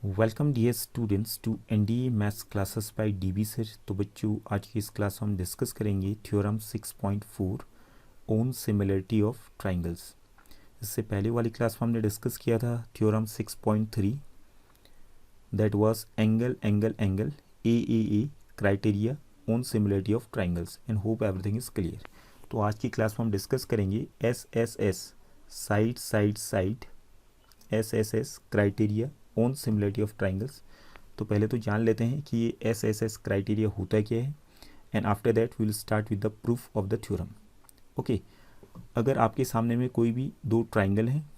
Welcome dear students to NDA maths classes by DB sir. तो बच्चों, आज की इस क्लास में हम डिस्कस करेंगे theorem 6.4 own similarity of triangles. इससे पहले वाली क्लास में हमने डिस्कस किया था theorem 6.3 that was angle angle angle A criteria own similarity of triangles and hope everything is clear. तो आज की क्लास में हम डिस्कस करेंगे S side side side S criteria own similarity of triangles. तो पहले तो जान लेते हैं कि ये एस क्राइटेरिया होता क्या है and after that we will start with the proof of the theorem. Okay, अगर आपके सामने में कोई भी दो ट्राइंगल हैं,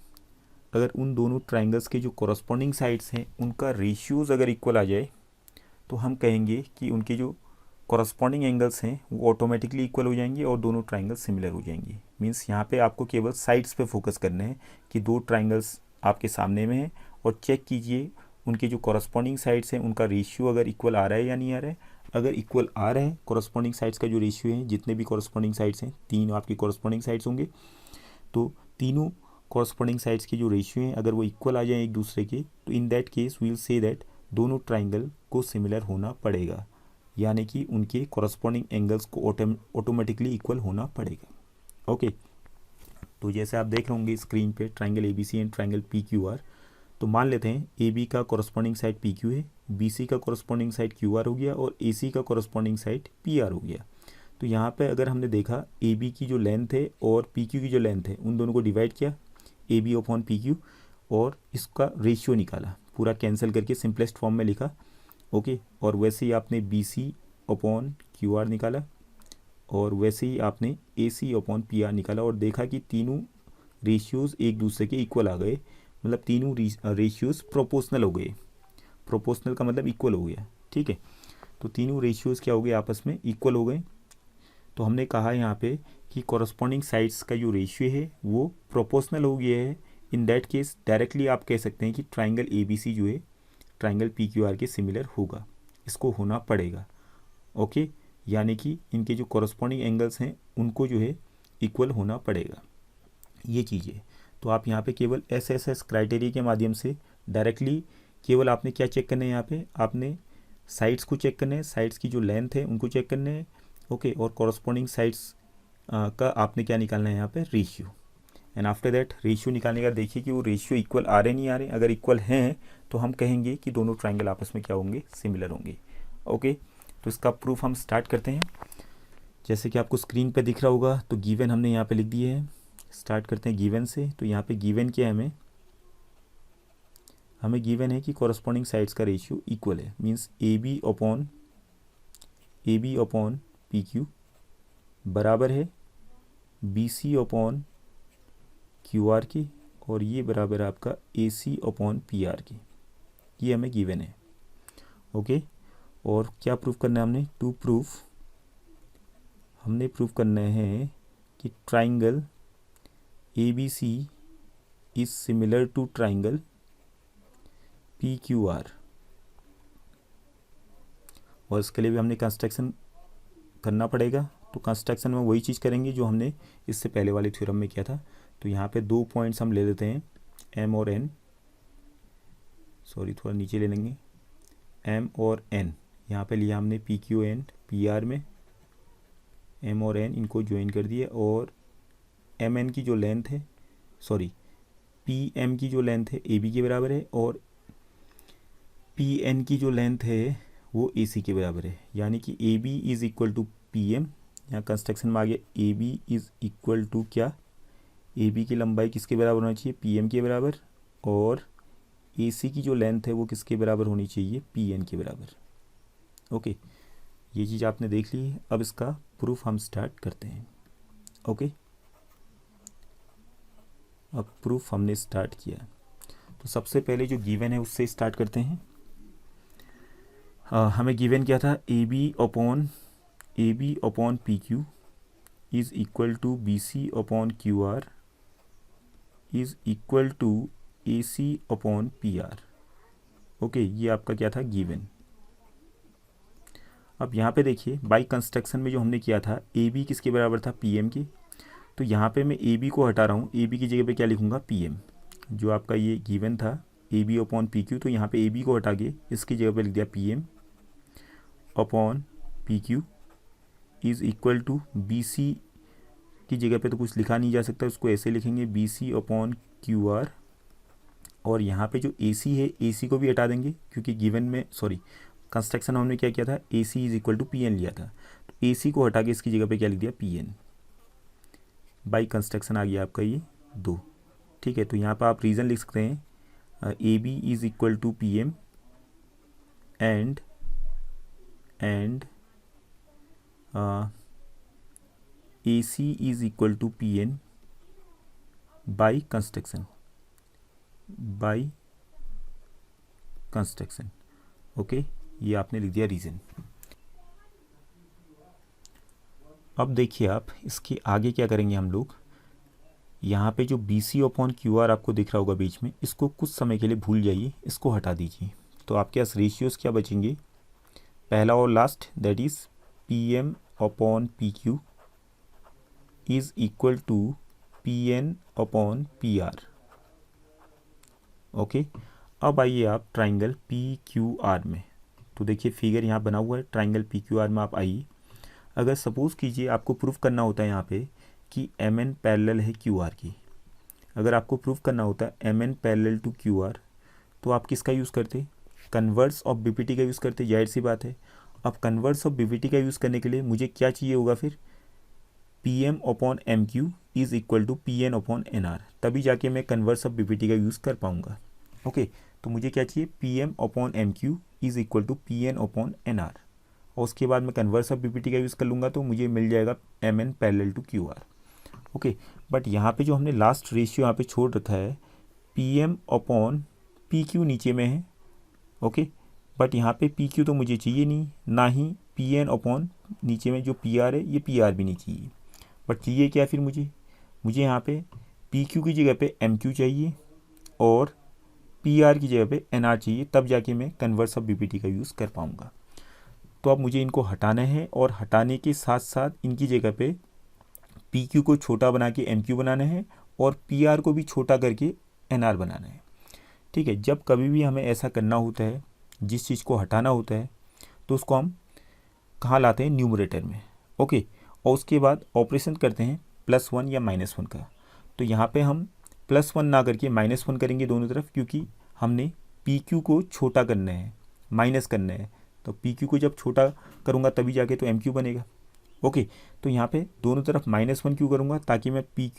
अगर उन दोनों ट्राइंगल्स के जो कॉरस्पॉन्डिंग साइड्स हैं उनका रेशियोज़ अगर इक्वल आ जाए तो हम कहेंगे कि उनके जो कॉरस्पॉन्डिंग एंगल्स हैं वो ऑटोमेटिकली इक्वल हो जाएंगे और दोनों ट्राइंगल सिमिलर हो जाएंगे। मीन्स यहाँ पे आपको केवल साइड्स पे फोकस करना है कि दो ट्राइंगल्स आपके सामने में हैं और चेक कीजिए उनके जो कॉरस्पॉन्डिंग साइड्स हैं उनका रेशियो अगर इक्वल आ रहा है या नहीं आ रहा है। अगर इक्वल आ रहा है कॉरस्पॉन्डिंग साइड्स का जो रेशियो है, जितने भी कॉरस्पॉन्डिंग साइड्स हैं, तीन आपकी कॉरस्पॉन्डिंग साइड्स होंगे, तो तीनों कॉरस्पॉन्डिंग साइड्स के जो रेशियो हैं अगर वो इक्वल आ जाए एक दूसरे के, तो in that case we will say that दोनों ट्राइंगल को सिमिलर होना पड़ेगा, यानी कि उनके कॉरस्पॉन्डिंग एंगल्स को ऑटोमेटिकली इक्वल होना पड़ेगा। ओके, तो जैसे आप देख रहे होंगे स्क्रीन पे triangle A B C and triangle P Q R. तो मान लेते हैं ए बी का कॉरस्पॉन्डिंग साइड पी क्यू है, बी सी का कॉरस्पॉन्डिंग साइड क्यू आर हो गया और ए सी का कॉरस्पॉन्डिंग साइड पी आर हो गया। तो यहाँ पे अगर हमने देखा ए बी की जो लेंथ है और पी क्यू की जो लेंथ है उन दोनों को डिवाइड किया A B upon P Q और इसका रेशियो निकाला, पूरा कैंसिल करके सिंपलेस्ट फॉर्म में लिखा। ओके, और वैसे ही आपने B C upon Q R निकाला और वैसे ही आपने A C upon P R निकाला और देखा कि तीनों रेशियोज़ एक दूसरे के इक्वल आ गए, मतलब तीनों रेशियोज़ प्रोपोर्शनल हो गए। प्रोपोर्शनल का मतलब इक्वल हो गया, ठीक है। तो तीनों रेशियोज़ क्या हो गए, आपस में इक्वल हो गए। तो हमने कहा यहाँ पे कि कॉरस्पॉन्डिंग साइड्स का जो रेशियो है वो प्रोपोर्शनल हो गया है। इन दैट केस डायरेक्टली आप कह सकते हैं कि ट्राइंगल ए बी सी जो है ट्राइंगल पी क्यू आर के सिमिलर होगा, इसको होना पड़ेगा। ओके, यानी कि इनके जो कॉरस्पॉन्डिंग एंगल्स हैं उनको जो है इक्वल होना पड़ेगा, ये चीज़ें। तो आप यहाँ पे केवल एस क्राइटेरिया के माध्यम से डायरेक्टली केवल आपने क्या चेक करना है, यहाँ पे आपने साइड्स को चेक करना है, साइड्स की जो लेंथ है उनको चेक करना है। ओके, और कॉरस्पॉन्डिंग साइड्स का आपने क्या निकालना है यहाँ पे, ratio. And after that ratio निकालने का देखिए कि वो रेशियो इक्वल आ रहे नहीं आ रहे। अगर इक्वल हैं तो हम कहेंगे कि दोनों ट्राइंगल आपस में क्या होंगे, सिमिलर होंगे। ओके, तो इसका प्रूफ हम स्टार्ट करते हैं। जैसे कि आपको स्क्रीन पे दिख रहा होगा तो गिवन हमने यहाँ पे लिख दिए हैं। स्टार्ट करते हैं गिवन से। तो यहाँ पे गिवन क्या है, हमें गिवन है कि कॉरस्पॉन्डिंग साइड्स का रेशियो इक्वल है। Means A B upon P Q बराबर है B C upon Q R की और ये बराबर है आपका A C upon P R की। ये हमें गिवन है। ओके, और क्या प्रूफ करना है हमने, टू प्रूफ हमने प्रूफ करना है कि triangle A B C is similar to triangle P Q R. और इसके लिए भी हमने कंस्ट्रक्शन करना पड़ेगा। तो कंस्ट्रक्शन में वही चीज़ करेंगे जो हमने इससे पहले वाले थ्योरम में किया था। तो यहाँ पे दो पॉइंट्स हम ले लेते हैं, एम और एन, सॉरी थोड़ा नीचे ले लेंगे, एम और एन। यहाँ पे लिया हमने P Q and P R में, एम और एन इनको ज्वाइन कर दिए और एम एन की जो लेंथ है, सॉरी पी एम की जो लेंथ है ए बी के बराबर है और पी एन की जो लेंथ है वो ए सी के बराबर है। यानी कि A B is equal to P M. यहाँ कंस्ट्रक्शन में आ गया A B is equal to क्या, ए बी की लंबाई किसके बराबर होना चाहिए, पी एम के बराबर, और ए सी की जो लेंथ है वो किसके बराबर होनी चाहिए, पी एन के बराबर। ओके, ये चीज़ आपने देख ली है। अब इसका प्रूफ हम स्टार्ट करते हैं। ओके, अब प्रूफ हमने स्टार्ट किया। तो सबसे पहले जो गिवन है उससे स्टार्ट करते हैं। हमें गिवन क्या था, A B upon P Q is equal to B C upon Q R is equal to A C upon P R. Okay, ये आपका क्या था, गिवन। अब यहाँ पे देखिए बाई कंस्ट्रक्शन में जो हमने किया था ए बी किसके बराबर था, पी एम की। तो यहाँ पे मैं ए बी को हटा रहा हूँ, ए बी की जगह पे क्या लिखूँगा, पी एम। जो आपका ये गिवन था A B upon P Q, तो यहाँ पे ए बी को हटा के इसकी जगह पे लिख दिया P M upon P Q is equal to B C की जगह पे तो कुछ लिखा नहीं जा सकता, उसको ऐसे लिखेंगे B C upon Q R, और यहाँ पे जो ए सी है ए सी को भी हटा देंगे क्योंकि गिवन में कंस्ट्रक्शन हमने क्या किया था, A C is equal to P N लिया था, तो ए सी को हटा के इसकी जगह पे क्या लिख दिया पी एन, बाई कंस्ट्रक्शन आ गया आपका ये 2। ठीक है, तो यहाँ पर आप रीज़न लिख सकते हैं A B is equal to P M and A C is equal to P N by construction okay, ये आपने लिख दिया रीज़न। अब देखिए आप इसके आगे क्या करेंगे हम लोग, यहाँ पे जो B C upon Q R आपको दिख रहा होगा बीच में, इसको कुछ समय के लिए भूल जाइए, इसको हटा दीजिए, तो आपके पास रेशियोज़ क्या बचेंगे, पहला और last that is P M upon P Q is equal to P N upon P R. Okay, अब आइए आप ट्राइंगल पी क्यू आर में, तो देखिए फिगर यहाँ बना हुआ है, ट्राइंगल पी क्यू आर में आप आइए। अगर सपोज़ कीजिए आपको प्रूफ करना होता है यहाँ पे कि एम एन पैरेलल है क्यू आर की, अगर आपको प्रूफ करना होता है M N parallel to Q R, तो आप किसका यूज़ करते, converse of B P T का यूज़ करते, जाहिर सी बात है। अब converse of B P T का यूज़ करने के लिए मुझे क्या चाहिए होगा फिर, P M upon M Q is equal to P N upon N R, तभी जाके मैं converse of B P T का यूज़ कर पाऊँगा। ओके, तो मुझे क्या चाहिए, P M upon M Q is equal to P N upon N R, और उसके बाद मैं converse of B P T का यूज़ कर लूँगा तो मुझे मिल जाएगा M N parallel to Q R. Okay, but यहाँ पे जो हमने लास्ट रेशियो यहाँ पे छोड़ रखा है P M upon P Q नीचे में है। ओके, बट यहाँ पे पी क्यू तो मुझे चाहिए नहीं, ना ही पी एन अपॉन नीचे में जो पी आर है ये पी आर भी नहीं चाहिए, बट चाहिए क्या फिर मुझे यहाँ पे पी क्यू की जगह पे एम क्यू चाहिए और पी आर की जगह पे एन आर चाहिए, तब जाके मैं converse of B P T का यूज़ कर पाऊँगा। तो अब मुझे इनको हटाना है और हटाने के साथ साथ इनकी जगह पे पी क्यू को छोटा बना के एम क्यू बनाना है और पी आर को भी छोटा करके एन आर बनाना है। ठीक है, जब कभी भी हमें ऐसा करना होता है, जिस चीज़ को हटाना होता है, तो उसको हम कहाँ लाते हैं, न्यूमरेटर में। ओके, और उसके बाद ऑपरेशन करते हैं +1 या -1 का, तो यहाँ पे हम +1 ना करके -1 करेंगे दोनों तरफ, क्योंकि हमने पी क्यू को छोटा करना है, माइनस करना है, तो पी क्यू को जब छोटा करूँगा तभी जाके तो एम क्यू बनेगा। ओके, तो यहाँ पे दोनों तरफ -1 क्यों करूँगा, ताकि मैं पी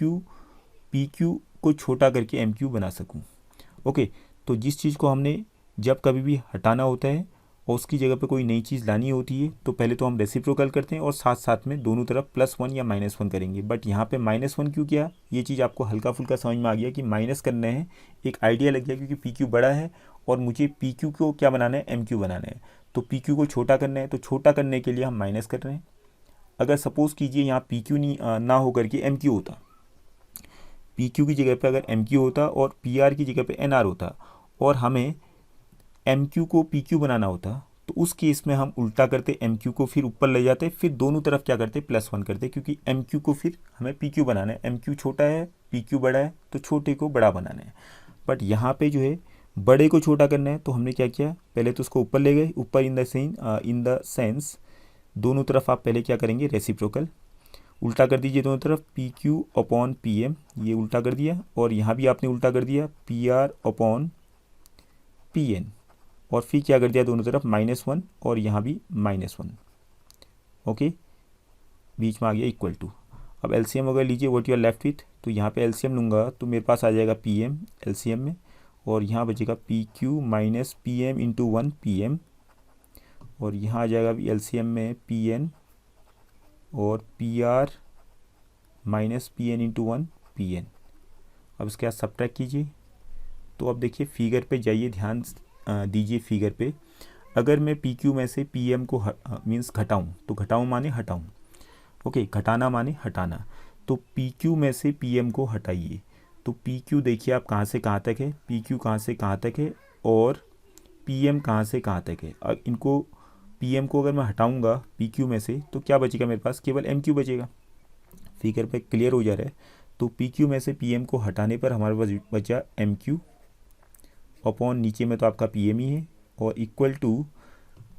क्यू को छोटा करके एम क्यू बना सकूँ। ओके, तो जिस चीज़ को हमने जब कभी भी हटाना होता है और उसकी जगह पे कोई नई चीज़ लानी होती है, तो पहले तो हम रेसिप्रोकल करते हैं और साथ साथ में दोनों तरफ +1 या -1 करेंगे। बट यहाँ पे -1 क्यों किया, ये चीज़ आपको हल्का फुल्का समझ में आ गया कि माइनस करना है, एक आइडिया लग गया, क्योंकि पी क्यू बड़ा है और मुझे पी क्यू को क्या बनाना है, एम क्यू बनाना है, तो पी क्यू को छोटा करना है, तो छोटा करने के लिए हम माइनस कर रहे हैं। अगर सपोज़ कीजिए यहाँ पी क्यू ना हो करके एम क्यू होता, पी क्यू की जगह पे अगर एम क्यू होता और पी आर की जगह पे एन आर होता, और हमें एम क्यू को पी क्यू बनाना होता, तो उस केस में हम उल्टा करते, एम क्यू को फिर ऊपर ले जाते, फिर दोनों तरफ क्या करते, +1 करते, क्योंकि एम क्यू को फिर हमें पी क्यू बनाना है, एम क्यू छोटा है, पी क्यू बड़ा है, तो छोटे को बड़ा बनाना है। बट यहाँ पे जो है बड़े को छोटा करना है, तो हमने क्या किया, पहले तो उसको ऊपर ले गए, ऊपर इन द सेंस दोनों तरफ आप पहले क्या करेंगे, रेसिप्रोकल उल्टा कर दीजिए दोनों तरफ, P Q upon P M, ये उल्टा कर दिया, और यहाँ भी आपने उल्टा कर दिया, P R upon P N, और फिर क्या कर दिया दोनों तरफ -1 और यहाँ भी -1। ओके, बीच में आ गया इक्वल टू। अब एलसीएम अगर लीजिए what you are left with, तो यहाँ पे एलसीएम लूँगा तो मेरे पास आ जाएगा पी एम एलसीएम में, और यहाँ बचेगा P Q minus P M into 1 P M, और यहाँ आ जाएगा अभी एलसीएम में पी एन और P R minus P N into 1 P N. अब इसके बाद सब्ट्रैक्ट कीजिए, तो अब देखिए फिगर पे जाइए, ध्यान दीजिए फिगर पे। अगर मैं पी क्यू में से पी एम को मीन्स घटाऊँ, तो घटाऊँ माने हटाऊँ, ओके, घटाना माने हटाना, तो पी क्यू में से पी एम को हटाइए, तो पी क्यू देखिए आप कहाँ से कहाँ तक है, पी क्यू कहाँ से कहाँ तक है, और पी एम कहाँ से कहाँ तक है। अब इनको पी एम को अगर मैं हटाऊँगा पी क्यू में से, तो क्या बचेगा मेरे पास, केवल एम क्यू बचेगा। फिगर पे क्लियर हो जा रहा है। तो पी क्यू में से पी एम को हटाने पर हमारे पास बचा एम क्यू, अपॉन नीचे में तो आपका पी एम ही है और इक्वल टू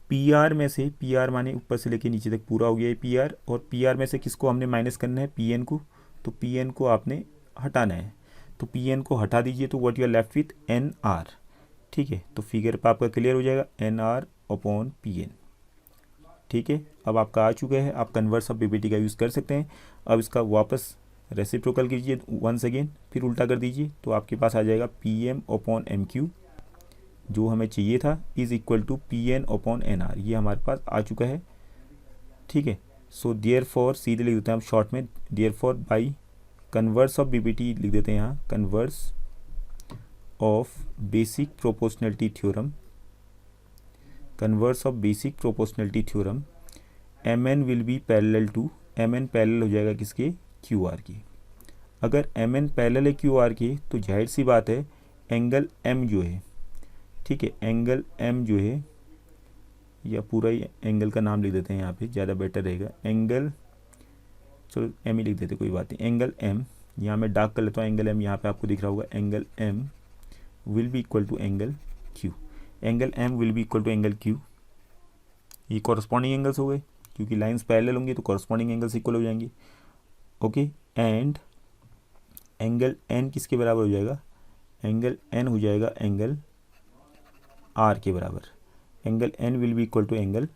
पी आर में से, पी आर माने ऊपर से लेके नीचे तक पूरा हो गया है पी आर, और पी आर में से किसको हमने माइनस करना है, पी एन को। तो पी एन को आपने हटाना है, तो पी एन को हटा दीजिए तो what you are left with N R. ठीक है, तो फिगर पर आपका क्लियर हो जाएगा N R upon P N. ठीक है, अब आपका आ चुका है, आप कन्वर्स ऑफ बीबीटी का यूज़ कर सकते हैं। अब इसका वापस रेसिप्रोकल कीजिए वंस अगेन, फिर उल्टा कर दीजिए, तो आपके पास आ जाएगा P M upon M Q जो हमें चाहिए था is equal to P N upon N R, ये हमारे पास आ चुका है। ठीक है, सो देयर फॉर सीधे लिख देते हैं हम शॉर्ट में, therefore by converse of BBT लिख देते हैं यहाँ, converse of basic proportionality theorem, converse of basic proportionality theorem M N will be parallel to, M N parallel हो जाएगा किसके, क्यू आर की। अगर एम एन पैरेलल है क्यू आर के तो जाहिर सी बात है एंगल एम जो है, ठीक है, एंगल एम जो है, या पूरा ही एंगल का नाम लिख देते हैं यहाँ पे ज़्यादा बेटर रहेगा, एंगल, चलो एम ही लिख देते कोई बात नहीं, एंगल एम, यहाँ मैं डार्क कर लेता हूँ, एंगल एम यहाँ पे आपको दिख रहा होगा, angle M will be equal to angle Q, angle M will be equal to angle Q. ये कॉरस्पॉन्डिंग एंगल्स हो गए, क्योंकि लाइंस पैरेलल होंगी तो कॉरस्पॉन्डिंग एंगल्स इक्वल हो जाएंगे। ओके, एंड एंगल एन किसके बराबर हो जाएगा, एंगल एन हो जाएगा एंगल आर के बराबर, angle N will be equal to angle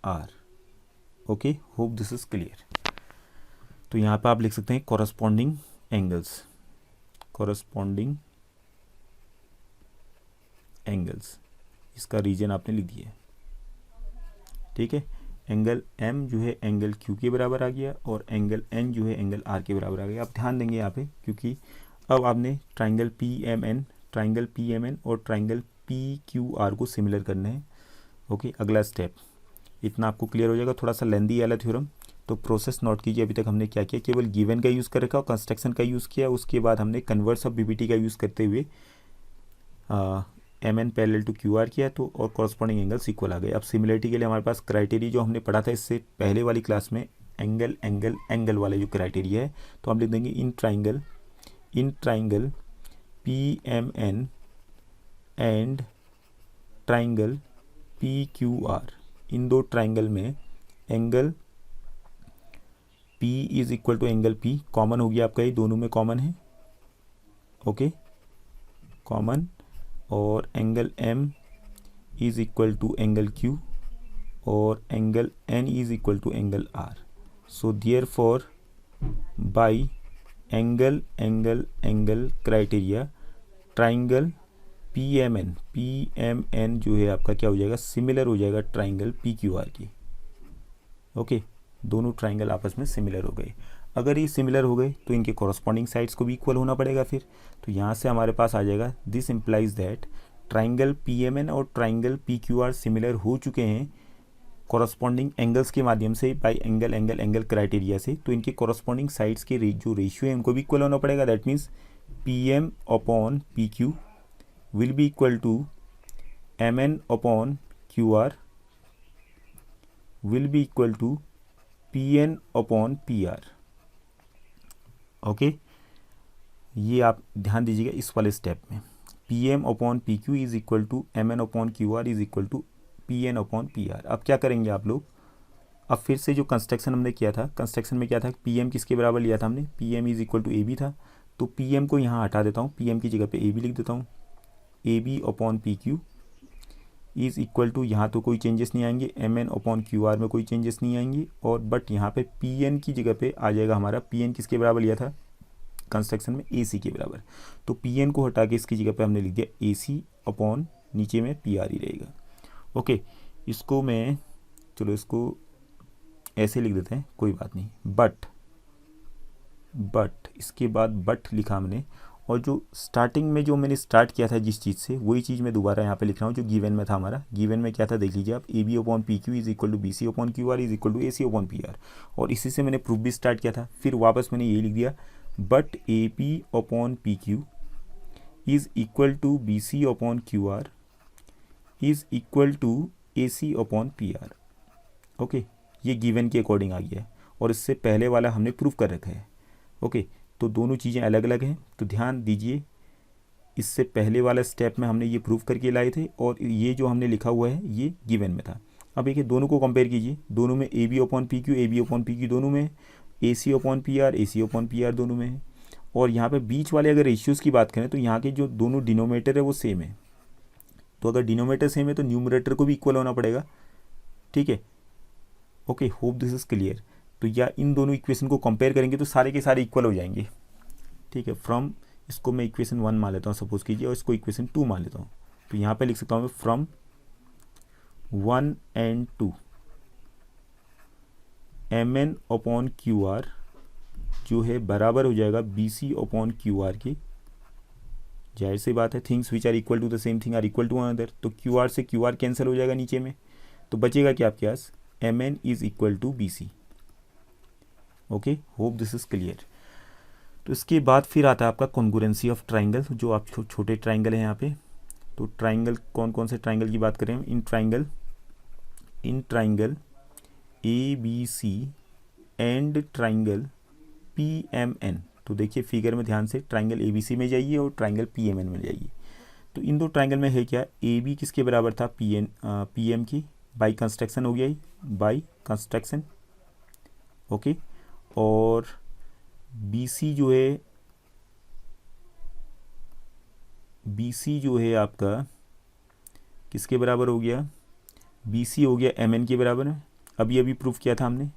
R. Okay, hope this is clear. तो यहाँ पे आप लिख सकते हैं कॉरस्पॉन्डिंग एंगल्स, कॉरस्पॉन्डिंग एंगल्स, इसका रीजन आपने लिख दिया। ठीक है, एंगल एम जो है एंगल क्यू के बराबर आ गया और एंगल एन जो है एंगल आर के बराबर आ गया। आप ध्यान देंगे यहाँ पे, क्योंकि अब आपने triangle P M N, triangle P M N और ट्राइंगल पी क्यू आर को सिमिलर करने हैं। ओके, अगला स्टेप, इतना आपको क्लियर हो जाएगा। थोड़ा सा लेंदी वाला थ्योरम, तो प्रोसेस नोट कीजिए। अभी तक हमने क्या किया, केवल गिवन का यूज़ कर रखा और कंस्ट्रक्शन का यूज़ किया, उसके बाद हमने कन्वर्स ऑफ बीबीटी का यूज़ करते हुए M N parallel to Q R किया, तो और कॉरस्पॉन्डिंग एंगल्स इक्वल आ गए। अब सिमिलरिटी के लिए हमारे पास क्राइटेरिया जो हमने पढ़ा था इससे पहले वाली क्लास में, एंगल एंगल एंगल वाला जो क्राइटेरिया है, तो हम लिख देंगे in triangle P M N and triangle P Q R, इन दो ट्राइंगल में angle P is equal to angle P, common हो गया आपका, ये दोनों में कॉमन है। ओके, कॉमन, और angle M is equal to angle Q और angle N is equal to angle R। So therefore by angle angle angle criteria triangle PMN जो है आपका क्या हो जाएगा, सिमिलर हो जाएगा ट्राइंगल PQR की। ओके, दोनों ट्राइंगल आपस में सिमिलर हो गए। अगर ये सिमिलर हो गए तो इनके कॉरस्पॉन्डिंग साइड्स को भी इक्वल होना पड़ेगा फिर। तो यहाँ से हमारे पास आ जाएगा this implies that triangle PMN और ट्राइंगल PQR सिमिलर हो चुके हैं कॉरस्पॉन्डिंग एंगल्स के माध्यम से, by angle angle angle criteria से। तो इनके कॉरस्पॉन्डिंग साइड्स के जो रेशियो है उनको भी इक्वल होना पड़ेगा। That means PM upon PQ will be equal to MN upon QR will be equal to PN upon PR। Okay, ये आप ध्यान दीजिएगा इस वाले स्टेप में, PM upon PQ is equal to MN upon QR is equal to PN upon PR। अब क्या करेंगे आप लोग, अब फिर से जो कंस्ट्रक्शन हमने किया था, कंस्ट्रक्शन में क्या था, PM किसके बराबर लिया था हमने, PM is equal to AB था। तो PM को यहाँ हटा देता हूँ, PM की जगह पे AB लिख देता हूँ, AB upon PQ is equal to, यहाँ तो कोई चेंजेस नहीं आएंगे, MN अपॉन QR में कोई चेंजेस नहीं आएंगे, और बट यहाँ पे PN की जगह पे आ जाएगा हमारा, PN किसके बराबर लिया था कंस्ट्रक्शन में, AC के बराबर। तो PN को हटा के इसकी जगह पे हमने लिख दिया AC अपॉन नीचे में PR ही रहेगा। ओके, इसको मैं, चलो इसको ऐसे लिख देते हैं, कोई बात नहीं, बट इसके बाद बट लिखा हमने, और जो स्टार्टिंग में जो मैंने स्टार्ट किया था जिस चीज़ से, वही चीज़ मैं दोबारा यहाँ पे लिख रहा हूँ जो गिवन में था हमारा। गिवन में क्या था देख लीजिए आप, AB upon PQ is equal to BC upon QR is equal to AC upon PR, और इसी से मैंने प्रूफ भी स्टार्ट किया था। फिर वापस मैंने ये लिख दिया, but AP upon PQ is equal to BC upon QR is equal to AC upon PR। Okay, ये गिवन के अकॉर्डिंग आ गया है, और इससे पहले वाला हमने प्रूफ कर रखा है। ओके, तो दोनों चीज़ें अलग अलग हैं, तो ध्यान दीजिए इससे पहले वाला स्टेप में हमने ये प्रूफ करके लाए थे और ये जो हमने लिखा हुआ है ये गिवन में था। अब देखिए दोनों को कंपेयर कीजिए, दोनों में A B upon P Q, A B upon P Q दोनों में, A C upon P R, A C upon P R दोनों में है। और यहाँ पे बीच वाले अगर रेशियोज़ की बात करें तो यहाँ के जो दोनों डिनोमिनेटर है वो सेम है। तो अगर डिनोमिनेटर सेम है तो न्यूमरेटर को भी इक्वल होना पड़ेगा, ठीक है। Okay, hope this is clear. तो या इन दोनों इक्वेशन को कंपेयर करेंगे तो सारे के सारे इक्वल हो जाएंगे, ठीक है। फ्रॉम, इसको मैं इक्वेशन 1 मान लेता हूँ सपोज कीजिए, और इसको इक्वेशन 2 मान लेता हूँ। तो यहाँ पे लिख सकता हूँ मैं from 1 and 2 mn upon Q R जो है बराबर हो जाएगा B C upon Q R की। जाहिर सी बात है, things which are equal to the same thing are equal to another, तो क्यू आर से क्यू आर कैंसिल हो जाएगा नीचे में, तो बचेगा क्या आपके पास, M N is equal to B C. Okay, hope this is clear. तो इसके बाद फिर आता है आपका कॉन्ग्रुएंसी ऑफ ट्राइंगल, जो आप छोटे ट्राइंगल हैं यहाँ पे। तो ट्राइंगल, कौन कौन से ट्राइंगल की बात करें हम, in triangle A B C and triangle P M N. तो देखिए फिगर में ध्यान से, ट्राइंगल ए बी सी में जाइए और ट्राइंगल पी एम एन में जाइए। तो इन दो ट्राइंगल में है क्या, ए बी किसके बराबर था, पी एम की, बाई कंस्ट्रक्शन हो गया, बाई कंस्ट्रक्शन, ओके। और बी सी जो है आपका किसके बराबर हो गया, बी सी हो गया एम एन के बराबर है। अभी प्रूफ किया था हमने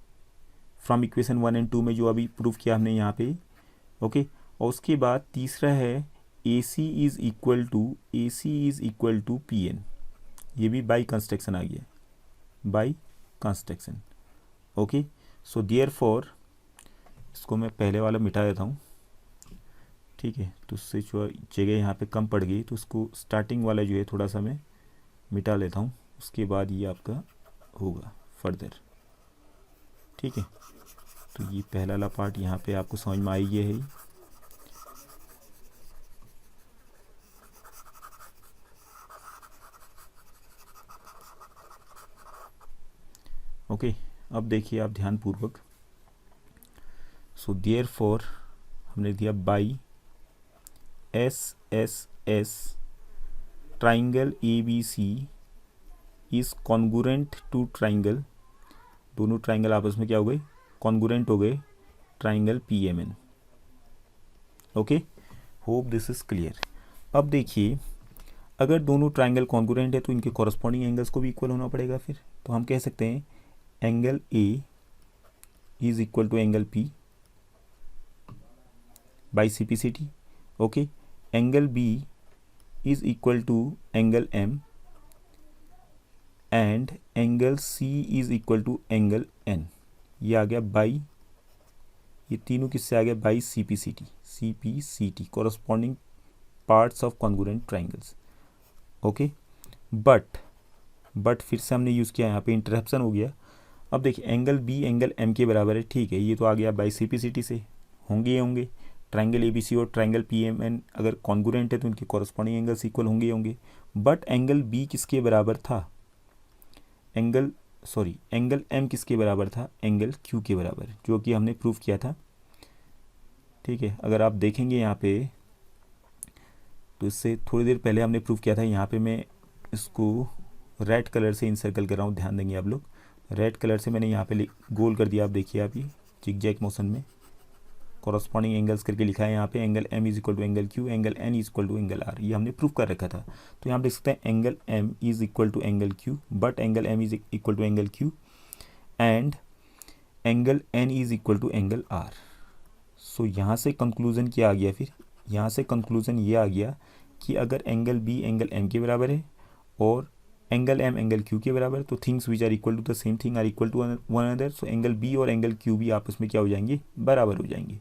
फ्रॉम इक्वेशन 1 and 2 में, जो अभी प्रूफ किया हमने यहाँ पे, ओके। और उसके बाद तीसरा है A C is equal to P N, ये भी बाई कंस्ट्रक्शन आ गया, by construction, okay. So therefore इसको मैं पहले वाला मिटा देता हूँ, ठीक है। तो उससे जो जगह यहाँ पे कम पड़ गई, तो उसको स्टार्टिंग वाला जो है थोड़ा सा मैं मिटा लेता हूँ, उसके बाद ये आपका होगा फर्दर, ठीक है। तो ये पहला वाला पार्ट यहाँ पे आपको समझ में आ ही गया है। ओके, अब देखिए आप ध्यानपूर्वक। सो देयरफॉर हमने दिया by S S S triangle A B C is congruent to triangle, दोनों ट्राइंगल आपस में क्या हो गए, कॉन्गुरेंट हो गए, triangle P M N. Okay, hope this is clear. अब देखिए अगर दोनों ट्राइंगल कॉन्गुरेंट है तो इनके कॉरस्पॉन्डिंग एंगल्स को भी इक्वल होना पड़ेगा। फिर तो हम कह सकते हैं angle A is equal to angle P by C P C T, okay. Angle B is equal to angle M and angle C is equal to angle N. ये आ गया बाई, ये तीनों किससे आ गया, by C P C T, corresponding parts of congruent triangles, okay. But फिर से हमने यूज़ किया, यहाँ पे इंटरप्शन हो गया। अब देखिए एंगल बी एंगल एम के बराबर है, ठीक है, ये तो आ गया by C P C T से, होंगे ट्राइंगल ए बी सी और ट्राइंगल पी एम एन अगर कॉन्गुरेंट है तो इनके कॉरस्पॉन्डिंग एंगल्स इक्वल होंगे। बट एंगल बी किसके बराबर था, एंगल एम किसके बराबर था, एंगल क्यू के बराबर, जो कि हमने प्रूफ किया था, ठीक है। अगर आप देखेंगे यहाँ पे तो इससे थोड़ी देर पहले हमने प्रूफ किया था, यहाँ पे मैं इसको रेड कलर से इंसर्कल कर रहा हूँ, ध्यान देंगे आप लोग। रेड कलर से मैंने यहाँ पे गोल कर दिया, आप देखिए आप ये जिगजैग मोशन में कॉरस्पॉन्डिंग एंगल्स करके लिखा है यहाँ पे, angle M is equal to angle Q, angle N is equal to angle R, ये हमने प्रूफ कर रखा था। तो यहाँ पे देख सकते हैं angle M is equal to angle Q, but angle M is equal to angle Q and angle N is equal to angle R. So यहाँ से कंक्लूजन क्या आ गया, फिर यहाँ से कंक्लूजन ये आ गया कि अगर एंगल बी एंगल एम के बराबर है और एंगल एम एंगल क्यू के बराबर, तो things which are equal to the same thing are equal to one another. So angle B और एंगल क्यू भी आपस में क्या हो जाएंगे, बराबर हो जाएंगे,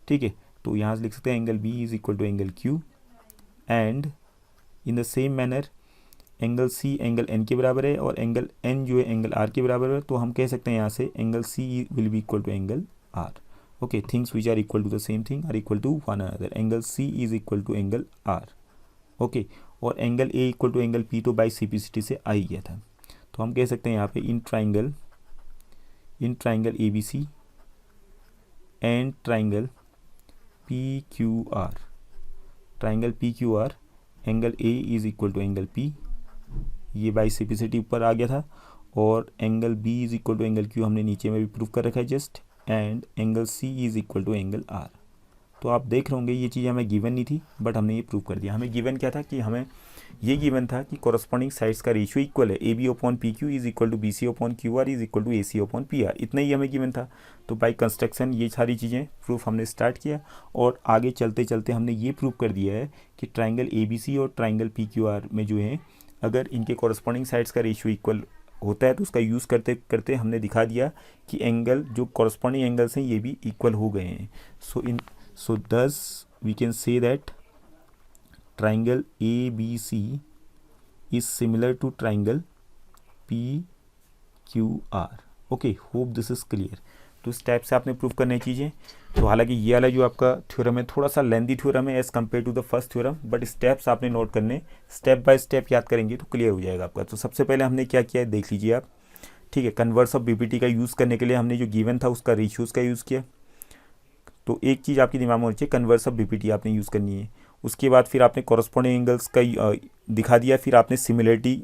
ठीक है। तो यहाँ से लिख सकते हैं angle B is equal to angle Q and in the same manner angle C angle N के बराबर है और एंगल एन जो है एंगल आर के बराबर है। तो हम कह सकते हैं यहाँ से angle C will be equal to angle R, okay. Things which are equal to the same thing are equal to one another, angle C is equal to angle R, okay. और angle A equal to angle P तो by C P C T से आ ही गया था। तो हम कह सकते हैं यहाँ पे in triangle A B C and triangle P Q R, triangle P Q R angle A is equal to angle P, ये बाइसेपिसिटी ऊपर आ गया था, और angle B is equal to angle Q हमने नीचे में भी प्रूव कर रखा है just, and angle C is equal to angle R. तो आप देख रहे होंगे ये चीज़ हमें गिवन नहीं थी, बट हमने ये प्रूव कर दिया। हमें गिवन क्या था कि हमें ये गिवन था कि कॉरस्पॉन्डिंग साइड्स का रेशियो इक्वल है, A B upon P Q is equal to B C upon Q R is equal to A C upon P R, इतना ही हमें गिवन था। तो बाई कंस्ट्रक्शन ये सारी चीज़ें प्रूफ हमने स्टार्ट किया, और आगे चलते चलते हमने ये प्रूव कर दिया है कि ट्राइंगल ए बी सी और ट्राइंगल पी क्यू आर में जो है अगर इनके कॉरस्पॉन्डिंग साइड्स का रेशियो इक्वल होता है तो उसका यूज़ करते करते हमने दिखा दिया कि एंगल जो कॉरस्पॉन्डिंग एंगल्स हैं ये भी इक्वल हो गए हैं। सो thus we can say that triangle ABC is similar to triangle PQR. Okay, hope this is clear. तो स्टेप से आपने प्रूव करनी चीज़ें। तो हालांकि ये वाला जो आपका थ्योरम है थोड़ा सा लेंदी थ्योरम है as compare to the first theorem, but steps आपने नोट करने, स्टेप बाय स्टेप याद करेंगे तो क्लियर हो जाएगा आपका। तो सबसे पहले हमने क्या किया है देख लीजिए आप, ठीक है। कन्वर्स ऑफ बीपीटी का यूज़ करने के लिए हमने जो गिवन था उसका रेशियोज़ का यूज़ किया। तो एक चीज़ आपके दिमाग में होनी चाहिए, कन्वर्स ऑफ बीपीटी आपने यूज़ करनी है। उसके बाद फिर आपने कॉरस्पॉन्डिंग एंगल्स का दिखा दिया, फिर आपने सिमिलरिटी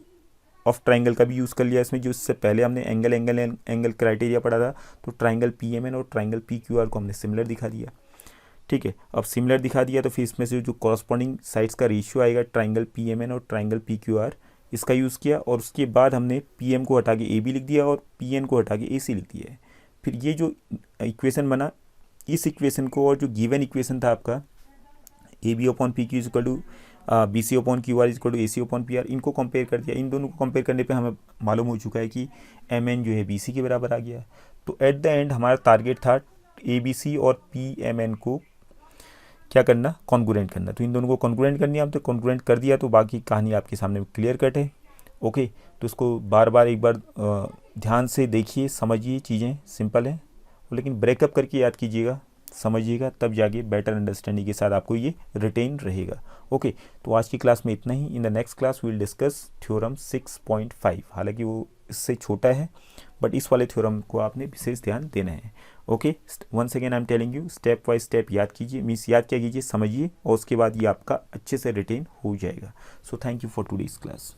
ऑफ ट्राइंगल का भी यूज़ कर लिया इसमें, जो इससे पहले हमने एंगल क्राइटेरिया पढ़ा था। तो ट्राइंगल पीएमएन और ट्राइंगल पीक्यूआर को हमने सिमिलर दिखा दिया, ठीक है। अब सिमिलर दिखा दिया तो फिर इसमें से जो कॉरस्पॉन्डिंग साइड्स का रेशियो आएगा ट्राइंगल पीएमएन और ट्राइंगल पीक्यूआर, इसका यूज़ किया। और उसके बाद हमने पीएम को हटा के ए बी लिख दिया और पीएन को हटा के ए सी लिख दिया है। फिर ये जो इक्वेशन बना, इस इक्वेशन को और जो गिवन इक्वेशन था आपका A B upon P Q is equal to B C upon Q R is equal to A C upon P R, इनको कंपेयर कर दिया। इन दोनों को कंपेयर करने पे हमें मालूम हो चुका है कि एम एन जो है बी सी के बराबर आ गया। तो एट द एंड हमारा टारगेट था ए बी सी और पी एम एन को क्या करना, कॉन्ग्रुएंट करना। तो इन दोनों को कॉन्ग्रुएंट करनी है, हम तो कॉन्ग्रुएंट कर दिया, तो बाकी कहानी आपके सामने क्लियर कट है। ओके, तो इसको बार बार एक बार ध्यान से देखिए, समझिए, चीज़ें सिंपल हैं, लेकिन ब्रेकअप करके याद कीजिएगा, समझिएगा, तब जाके बेटर अंडरस्टैंडिंग के साथ आपको ये रिटेन रहेगा। ओके, तो आज की क्लास में इतना ही। In the next class we will discuss theorem 6.5। हालांकि वो इससे छोटा है, बट इस वाले थ्योरम को आपने विशेष ध्यान देना है। Okay, once again I am telling you, step by step याद कीजिए, मीन्स याद क्या कीजिए, समझिए, और उसके बाद ये आपका अच्छे से रिटेन हो जाएगा। So thank you for today's class.